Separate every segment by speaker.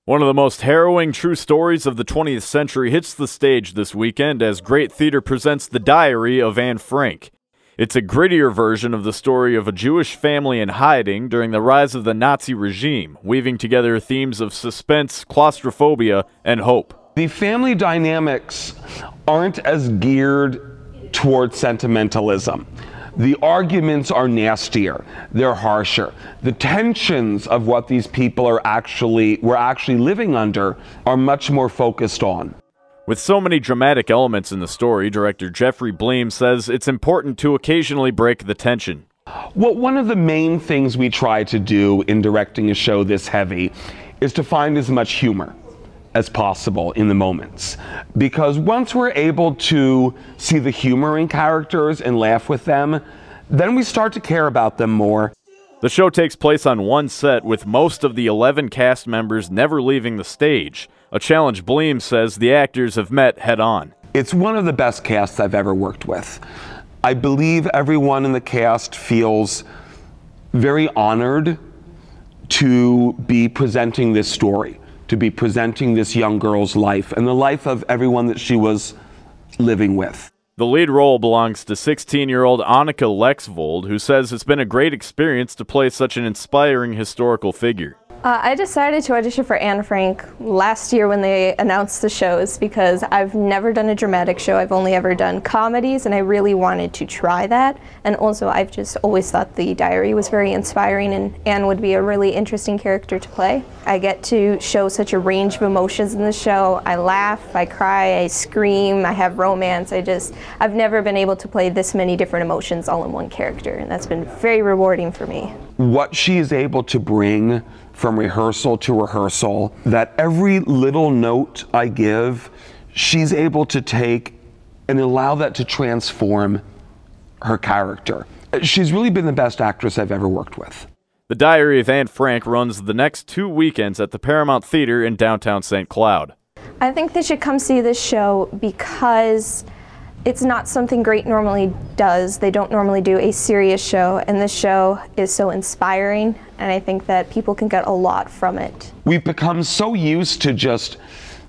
Speaker 1: One of the most harrowing true stories of the 20th century hits the stage this weekend as Great Theatre presents The Diary of Anne Frank. It's a grittier version of the story of a Jewish family in hiding during the rise of the Nazi regime, weaving together themes of suspense, claustrophobia, and hope.
Speaker 2: The family dynamics aren't as geared toward sentimentalism. The arguments are nastier, they're harsher. The tensions of what these people were actually living under are much more focused on.
Speaker 1: With so many dramatic elements in the story, director Jeffrey Bleem says it's important to occasionally break the tension.
Speaker 2: Well, one of the main things we try to do in directing a show this heavy is to find as much humor as possible in the moments. Because once we're able to see the humor in characters and laugh with them, then we start to care about them more.
Speaker 1: The show takes place on one set, with most of the 11 cast members never leaving the stage, a challenge Bleem says the actors have met head-on.
Speaker 2: It's one of the best casts I've ever worked with. I believe everyone in the cast feels very honored to be presenting this story, to be presenting this young girl's life and the life of everyone that she was living with.
Speaker 1: The lead role belongs to 16-year-old Annika Lexvold, who says it's been a great experience to play such an inspiring historical figure.
Speaker 3: I decided to audition for Anne Frank last year when they announced the shows because I've never done a dramatic show. I've only ever done comedies, and I really wanted to try that. And also, I've just always thought The Diary was very inspiring, and Anne would be a really interesting character to play. I get to show such a range of emotions in the show. I laugh, I cry, I scream, I have romance. I've never been able to play this many different emotions all in one character, and that's been very rewarding for me.
Speaker 2: What she is able to bring from rehearsal to rehearsal, that every little note I give, she's able to take and allow that to transform her character. She's really been the best actress I've ever worked with.
Speaker 1: The Diary of Anne Frank runs the next 2 weekends at the Paramount Theatre in downtown St. Cloud.
Speaker 3: I think they should come see this show because it's not something Great normally does. They don't normally do a serious show, and this show is so inspiring, and I think that people can get a lot from it.
Speaker 2: We've become so used to just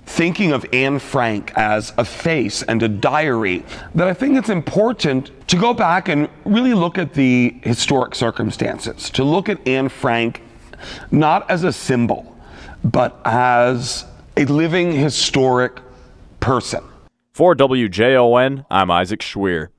Speaker 2: thinking of Anne Frank as a face and a diary that I think it's important to go back and really look at the historic circumstances, to look at Anne Frank not as a symbol, but as a living historic person.
Speaker 1: For WJON, I'm Isaac Schweer.